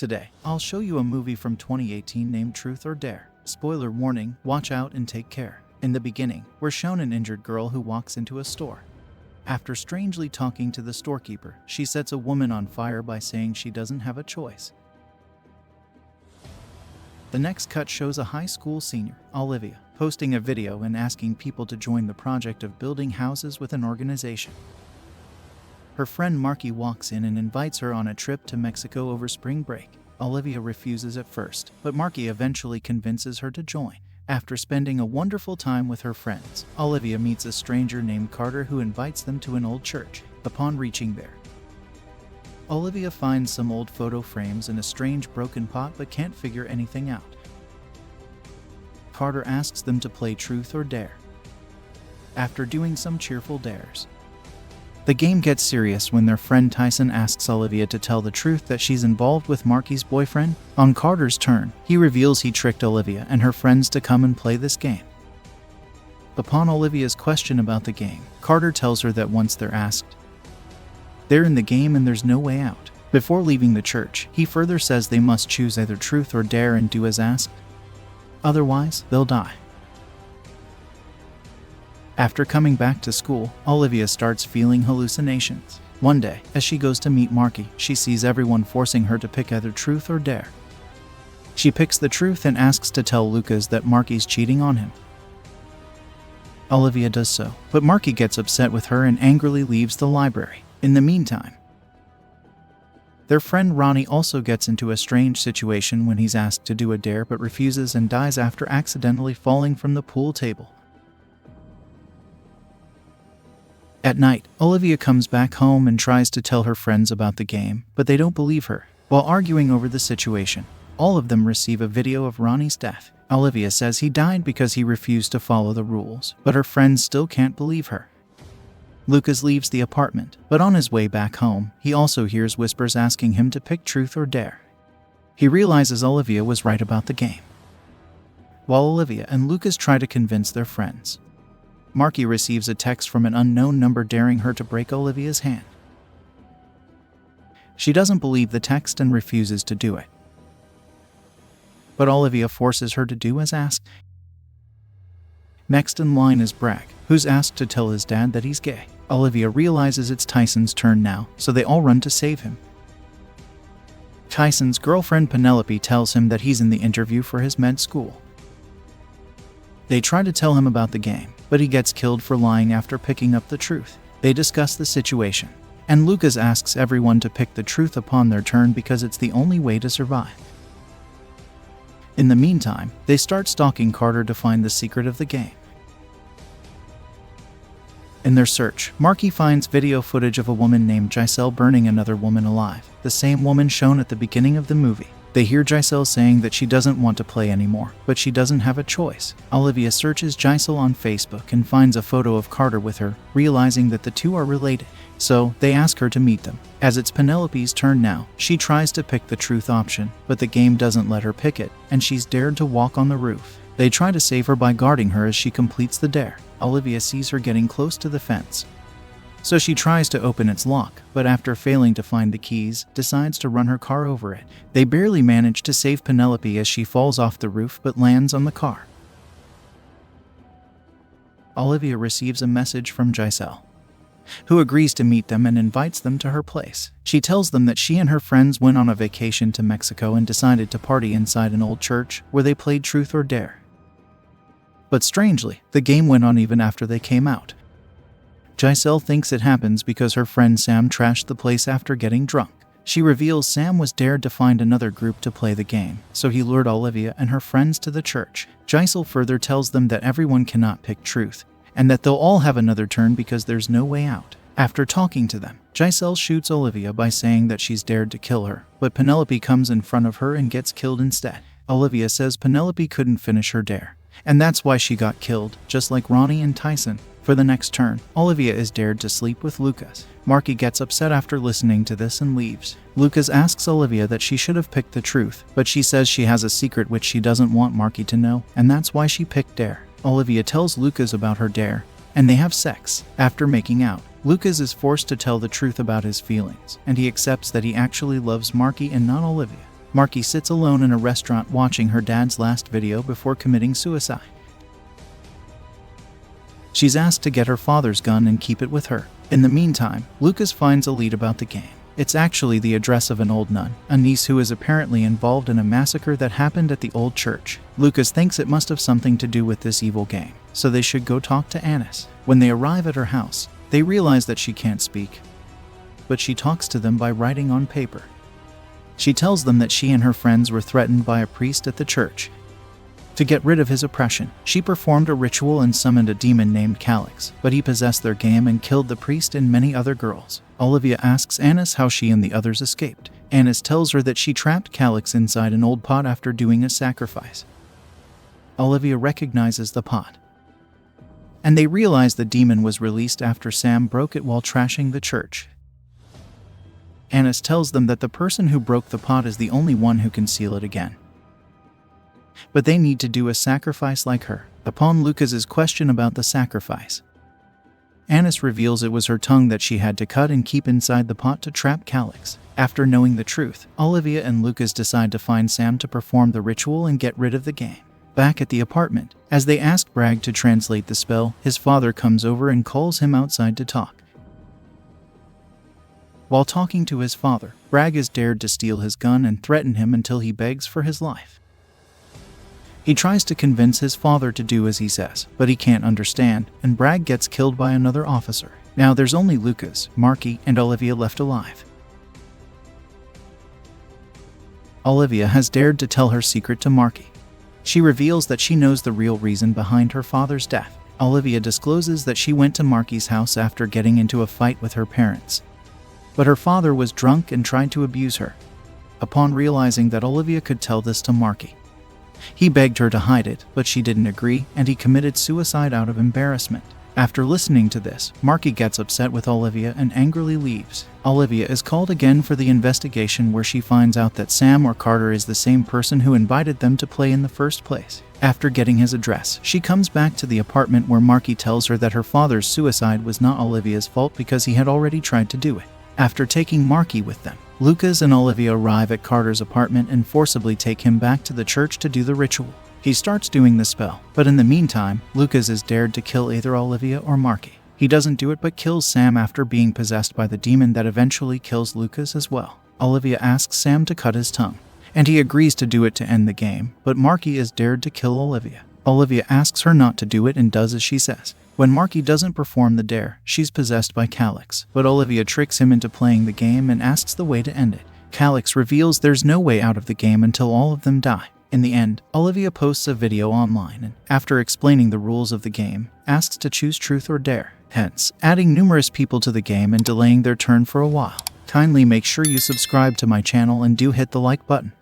Today, I'll show you a movie from 2018 named Truth or Dare. Spoiler warning, watch out and take care. In the beginning, we're shown an injured girl who walks into a store. After strangely talking to the storekeeper, she sets a woman on fire by saying she doesn't have a choice. The next cut shows a high school senior, Olivia, posting a video and asking people to join the project of building houses with an organization. Her friend Marky walks in and invites her on a trip to Mexico over spring break. Olivia refuses at first, but Marky eventually convinces her to join. After spending a wonderful time with her friends, Olivia meets a stranger named Carter who invites them to an old church. Upon reaching there, Olivia finds some old photo frames and a strange broken pot but can't figure anything out. Carter asks them to play Truth or Dare. After doing some cheerful dares, the game gets serious when their friend Tyson asks Olivia to tell the truth that she's involved with Marky's boyfriend. On Carter's turn, he reveals he tricked Olivia and her friends to come and play this game. Upon Olivia's question about the game, Carter tells her that once they're asked, they're in the game and there's no way out. Before leaving the church, he further says they must choose either truth or dare and do as asked. Otherwise, they'll die. After coming back to school, Olivia starts feeling hallucinations. One day, as she goes to meet Marky, she sees everyone forcing her to pick either truth or dare. She picks the truth and asks to tell Lucas that Marky's cheating on him. Olivia does so, but Marky gets upset with her and angrily leaves the library. In the meantime, their friend Ronnie also gets into a strange situation when he's asked to do a dare but refuses and dies after accidentally falling from the pool table. At night, Olivia comes back home and tries to tell her friends about the game, but they don't believe her. While arguing over the situation, all of them receive a video of Ronnie's death. Olivia says he died because he refused to follow the rules, but her friends still can't believe her. Lucas leaves the apartment, but on his way back home, he also hears whispers asking him to pick truth or dare. He realizes Olivia was right about the game. While Olivia and Lucas try to convince their friends, Marky receives a text from an unknown number daring her to break Olivia's hand. She doesn't believe the text and refuses to do it. But Olivia forces her to do as asked. Next in line is Bragg, who's asked to tell his dad that he's gay. Olivia realizes it's Tyson's turn now, so they all run to save him. Tyson's girlfriend Penelope tells him that he's in the interview for his med school. They try to tell him about the game, but he gets killed for lying after picking up the truth. They discuss the situation, and Lucas asks everyone to pick the truth upon their turn because it's the only way to survive. In the meantime, they start stalking Carter to find the secret of the game. In their search, Marky finds video footage of a woman named Giselle burning another woman alive, the same woman shown at the beginning of the movie. They hear Giselle saying that she doesn't want to play anymore, but she doesn't have a choice. Olivia searches Giselle on Facebook and finds a photo of Carter with her, realizing that the two are related. So, they ask her to meet them. As it's Penelope's turn now, she tries to pick the truth option, but the game doesn't let her pick it, and she's dared to walk on the roof. They try to save her by guarding her as she completes the dare. Olivia sees her getting close to the fence, so she tries to open its lock, but after failing to find the keys, decides to run her car over it. They barely manage to save Penelope as she falls off the roof but lands on the car. Olivia receives a message from Giselle, who agrees to meet them and invites them to her place. She tells them that she and her friends went on a vacation to Mexico and decided to party inside an old church where they played Truth or Dare. But strangely, the game went on even after they came out. Giselle thinks it happens because her friend Sam trashed the place after getting drunk. She reveals Sam was dared to find another group to play the game, so he lured Olivia and her friends to the church. Giselle further tells them that everyone cannot pick truth, and that they'll all have another turn because there's no way out. After talking to them, Giselle shoots Olivia by saying that she's dared to kill her, but Penelope comes in front of her and gets killed instead. Olivia says Penelope couldn't finish her dare, and that's why she got killed, just like Ronnie and Tyson. For the next turn, Olivia is dared to sleep with Lucas. Marky gets upset after listening to this and leaves. Lucas asks Olivia that she should have picked the truth, but she says she has a secret which she doesn't want Marky to know, and that's why she picked dare. Olivia tells Lucas about her dare, and they have sex. After making out, Lucas is forced to tell the truth about his feelings, and he accepts that he actually loves Marky and not Olivia. Marky sits alone in a restaurant watching her dad's last video before committing suicide. She's asked to get her father's gun and keep it with her. In the meantime, Lucas finds a lead about the game. It's actually the address of an old nun, a niece who is apparently involved in a massacre that happened at the old church. Lucas thinks it must have something to do with this evil game, so they should go talk to Annis. When they arrive at her house, they realize that she can't speak, but she talks to them by writing on paper. She tells them that she and her friends were threatened by a priest at the church. To get rid of his oppression, she performed a ritual and summoned a demon named Calix, but he possessed their game and killed the priest and many other girls. Olivia asks Annis how she and the others escaped. Annis tells her that she trapped Calix inside an old pot after doing a sacrifice. Olivia recognizes the pot, and they realize the demon was released after Sam broke it while trashing the church. Annis tells them that the person who broke the pot is the only one who can seal it again, but they need to do a sacrifice like her. Upon Lucas's question about the sacrifice, Annis reveals it was her tongue that she had to cut and keep inside the pot to trap Calix. After knowing the truth, Olivia and Lucas decide to find Sam to perform the ritual and get rid of the game. Back at the apartment, as they ask Bragg to translate the spell, his father comes over and calls him outside to talk. While talking to his father, Bragg is dared to steal his gun and threaten him until he begs for his life. He tries to convince his father to do as he says, but he can't understand, and Bragg gets killed by another officer. Now there's only Lucas, Marky, and Olivia left alive. Olivia has dared to tell her secret to Marky. She reveals that she knows the real reason behind her father's death. Olivia discloses that she went to Marky's house after getting into a fight with her parents, but her father was drunk and tried to abuse her. Upon realizing that Olivia could tell this to Marky, he begged her to hide it, but she didn't agree, and he committed suicide out of embarrassment. After listening to this, Marky gets upset with Olivia and angrily leaves. Olivia is called again for the investigation, where she finds out that Sam or Carter is the same person who invited them to play in the first place. After getting his address, she comes back to the apartment where Marky tells her that her father's suicide was not Olivia's fault because he had already tried to do it. After taking Marky with them, Lucas and Olivia arrive at Carter's apartment and forcibly take him back to the church to do the ritual. He starts doing the spell, but in the meantime, Lucas is dared to kill either Olivia or Marky. He doesn't do it but kills Sam after being possessed by the demon that eventually kills Lucas as well. Olivia asks Sam to cut his tongue, and he agrees to do it to end the game, but Marky is dared to kill Olivia. Olivia asks her not to do it and does as she says. When Marky doesn't perform the dare, she's possessed by Calix, but Olivia tricks him into playing the game and asks the way to end it. Calix reveals there's no way out of the game until all of them die. In the end, Olivia posts a video online and, after explaining the rules of the game, asks to choose truth or dare, hence adding numerous people to the game and delaying their turn for a while. Kindly make sure you subscribe to my channel and do hit the like button.